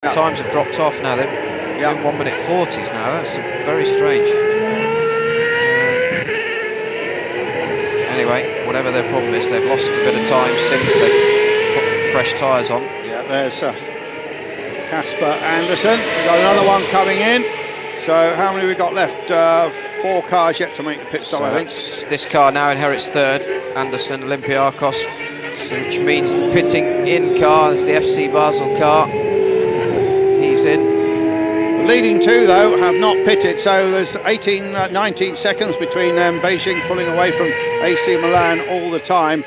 Times have dropped off now. They're in 1:40s now. That's very strange. Anyway, whatever their problem is, they've lost a bit of time since they put fresh tyres on. Yeah, there's Casper Anderson. We've got another one coming in. So how many have we got left? 4 cars yet to make the pit stop, I think. This car now inherits third, Anderson, Olympiakos, which means the pitting in car is the FC Basel car. He's in. The leading two, though, have not pitted, so there's 19 seconds between them. Beijing pulling away from AC Milan all the time.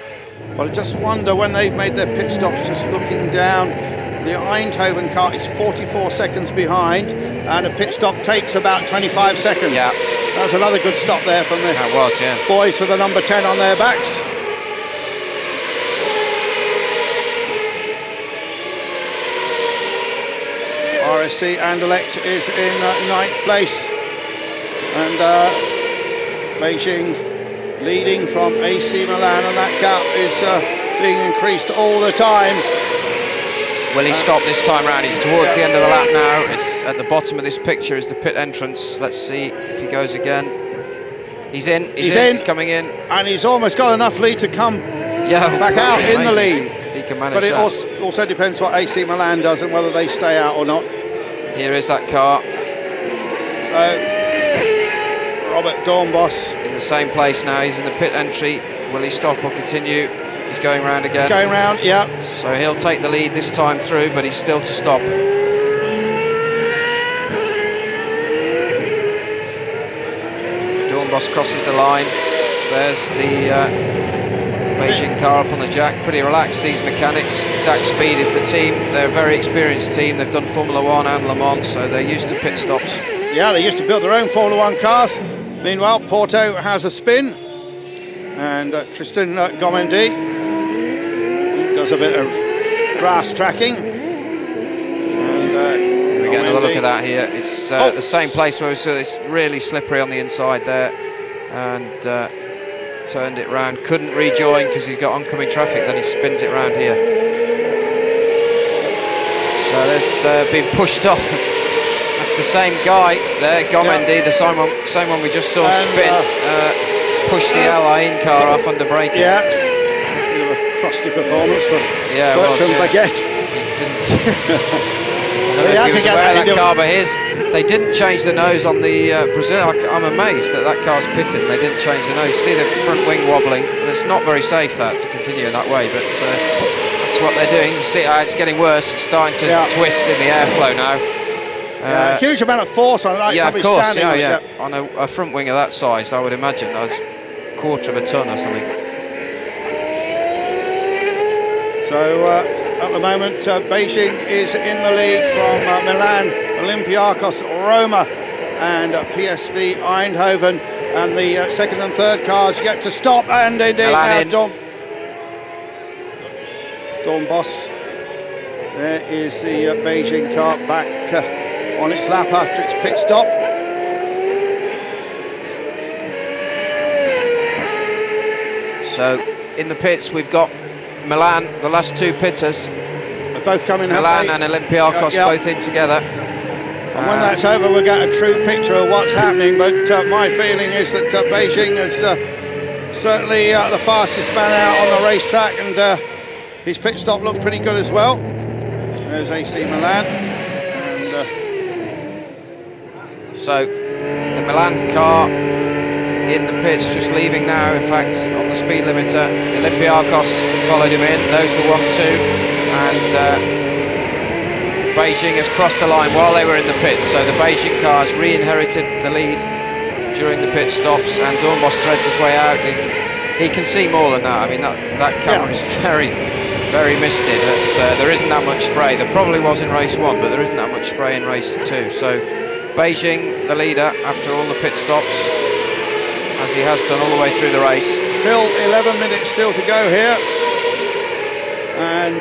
But I just wonder when they've made their pit stops, just looking down, the Eindhoven car is 44 seconds behind, and a pit stop takes about 25 seconds. Yeah. That was another good stop there from the yeah. boys with the number 10 on their backs. RSC Anderlecht is in 9th place, and Beijing leading from AC Milan, and that gap is being increased all the time. Will he stop this time round? He's towards the end of the lap now. It's at the bottom of this picture is the pit entrance. Let's see if he goes again. He's in. He's in. He's coming in, and he's almost got enough lead to come back out in the lead. He can manage but it that. also depends what AC Milan does and whether they stay out or not. Here is that car. So Robert Dornbos in the same place now. He's in the pit entry. Will he stop or continue? He's going round again. Going round, yeah. So he'll take the lead this time through, but he's still to stop. Dornbos crosses the line. There's the Beijing car up on the jack. Pretty relaxed, these mechanics. Zach Speed is the team. They're a very experienced team. They've done Formula 1 and Le Mans, so they're used to pit stops. Yeah, they used to build their own Formula 1 cars. Meanwhile, Porto has a spin. And Tristan Gomendi does a bit of grass tracking. And we get another look at that here. It's the same place where we saw it's really slippery on the inside there, and turned it round. Couldn't rejoin because he's got oncoming traffic. Then he spins it round here. So there's been pushed off. That's the same guy there, Gomendi, the same one we just saw spin. Push the Alain car off under braking. Yeah, bit of a frosty performance for Bertrand Baguette. He didn't. He had to get that car, but they didn't change the nose on the Brazil. I'm amazed that car's pitted and they didn't change the nose. See the front wing wobbling, and it's not very safe to continue in that way. But that's what they're doing. You see, it's getting worse. It's starting to twist in the airflow now. A huge amount of force on it. Yeah, of course. Yeah. On a front wing of that size, I would imagine that was a quarter of a ton or something. So at the moment, Beijing is in the lead from Milan, Olympiakos, Roma, and PSV Eindhoven. And the second and third cars yet to stop. And indeed now Dornbos. There is the Beijing car back on its lap after its pit stop. So in the pits we've got Milan, the last two pitters. They're both coming. Milan and Olympiakos both in together. And when that's over, we'll get a true picture of what's happening. But my feeling is that Beijing is certainly the fastest man out on the racetrack, and his pit stop looked pretty good as well. There's AC Milan. So the Milan car in the pits, just leaving now, in fact, on the speed limiter. Olympiakos followed him in. Those were 1-2. And Beijing has crossed the line while they were in the pits. So the Beijing car has re-inherited the lead during the pit stops, and Dornbos threads his way out. He can see more than that. I mean, that camera is very, very misted. There isn't that much spray. There probably was in race 1, but there isn't that much spray in race 2. So Beijing, the leader, after all the pit stops, as he has done all the way through the race. Still 11 minutes still to go here. And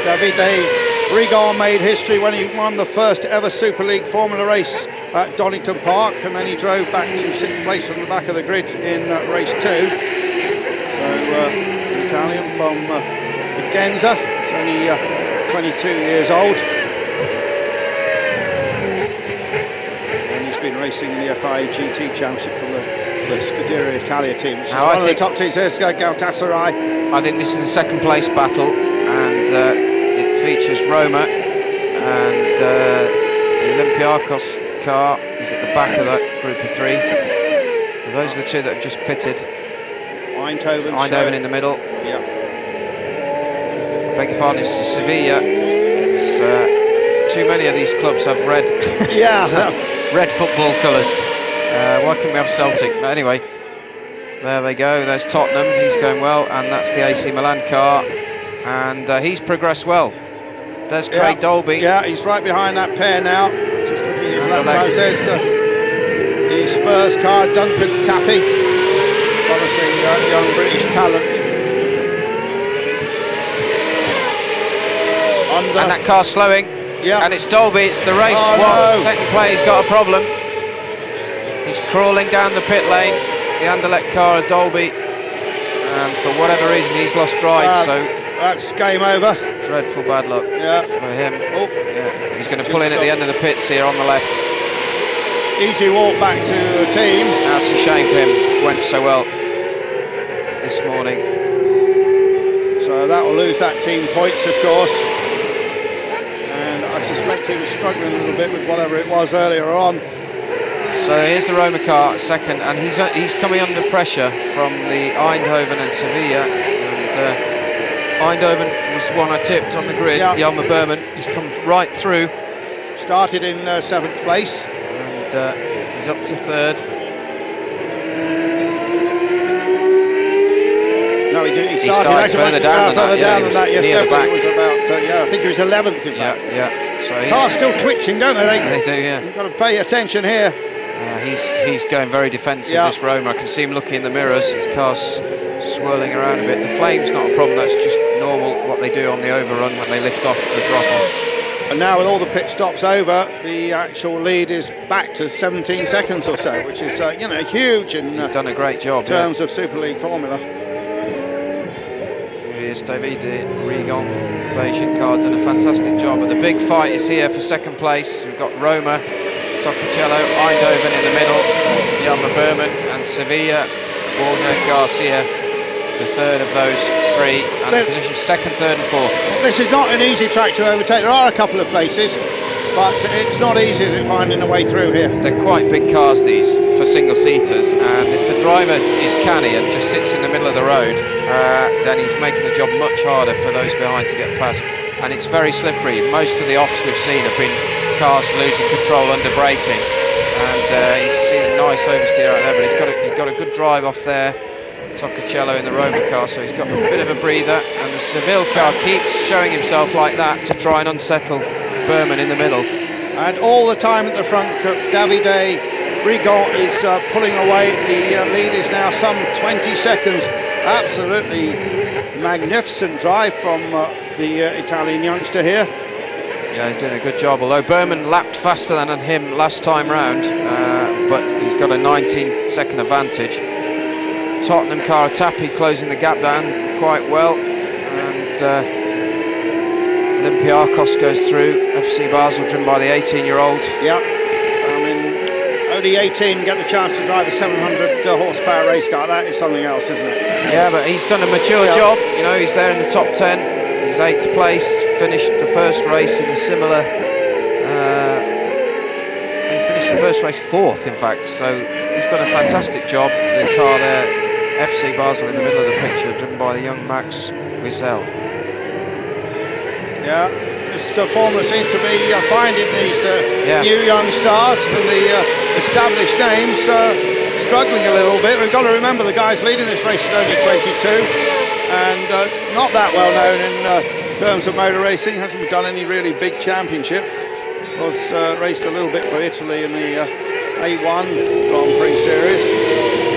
Davide Rigon made history when he won the first ever Super League Formula race at Donington Park, and then he drove back to 6th place from the back of the grid in race 2. So Italian from Vicenza, only 22 years old. racing in the FIA GT Championship for the Scuderia Italia team, which is Now, one of the top teams. There's Galatasaray. I think this is the second place battle, and it features Roma, and the Olympiakos car is at the back of that group of 3. And those are the 2 that have just pitted. Eindhoven in the middle. Yeah. Beg your pardon, it's Sevilla. Too many of these clubs have red. Red football colours. Why couldn't we have Celtic? But anyway, there they go. There's Tottenham. He's going well, and that's the AC Milan car, and he's progressed well. There's Craig Dolby. Yeah, he's right behind that pair now. Just looking at his lap times. There's the Spurs car, Duncan Tappy, promising young British talent. And that car's slowing. Yeah. And it's Dolby. It's the race. Second place. He's got a problem. He's crawling down the pit lane. The Anderlecht car of Dolby, and for whatever reason he's lost drive, so that's game over. Dreadful bad luck for him. Yeah. He's going to pull in at the end of the pits here on the left. Easy walk back to the team. That's a shame for him. Went so well this morning. So that will lose that team points, of course. And I suspect he was struggling a little bit with whatever it was earlier on. So here's the Roma car, second, and he's coming under pressure from the Eindhoven and Sevilla. And Eindhoven was one I tipped on the grid. Jelmer Berman. He's come right through. Started in 7th place. And he's up to 3rd. No, he started further down than that. Yes, near the back. It was about, I think he was 11th in fact. So car's still twitching, don't they? They do, yeah. You've got to pay attention here. He's going very defensive, this Roma. I can see him looking in the mirrors. His car's swirling around a bit. The flame's not a problem, that's just normal what they do on the overrun when they lift off the drop-off. And now with all the pit stops over, the actual lead is back to 17 seconds or so, which is, huge in he's done a great job, terms of Super League formula. Here he is, David Rigon, Beijing car, done a fantastic job. But the big fight is here for second place. We've got Roma, Toccocello, Eindhoven in the middle, Jelmer Berman and Sevilla, Borja Garcia, the 3rd of those 3, and the position 2nd, 3rd and 4th. This is not an easy track to overtake. There are a couple of places, but it's not easy as it finding a way through here. They're quite big cars, these, for single-seaters, and if the driver is canny and just sits in the middle of the road, then he's making the job much harder for those behind to get past. And it's very slippery. Most of the offs we've seen have been cars losing control under braking, and he's seen a nice oversteer out there, but he's got a good drive off there. Toccocello in the Roma car, so he's got a bit of a breather, and the Seville car keeps showing himself like that to try and unsettle Berman in the middle. And all the time at the front, Davide Rigon is pulling away. The lead is now some 20 seconds. Absolutely magnificent drive from the Italian youngster here. Yeah, he's doing a good job, although Berman lapped faster than him last time round, but he's got a 19-second advantage. Tottenham car Tappy closing the gap down quite well, and Olympiakos goes through. FC Basel driven by the 18-year-old. Yeah, I mean, only 18 get the chance to drive a 700 horsepower race car. That is something else, isn't it? Yeah, but he's done a mature job. You know, he's there in the top 10. He's 8th place. Finished the first race in a similar. He finished the first race 4th, in fact. So he's done a fantastic job. The car there. FC Basel in the middle of the picture, driven by the young Max Wiesel. Yeah, this formula seems to be finding these new young stars and the established names struggling a little bit. We've got to remember the guys leading this race is only 22 and not that well known in terms of motor racing. Hasn't done any really big championship. Was raced a little bit for Italy in the A1 Grand Prix series.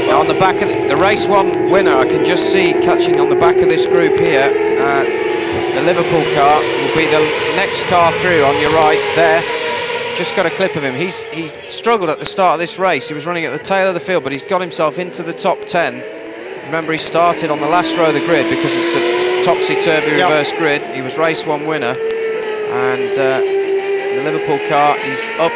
Now on the back of the race 1 winner, I can just see catching on the back of this group here. The Liverpool car will be the next car through on your right there. Just got a clip of him. He struggled at the start of this race. He was running at the tail of the field, but he's got himself into the top 10. Remember, he started on the last row of the grid because it's a topsy-turvy reverse grid. He was race 1 winner, and the Liverpool car is up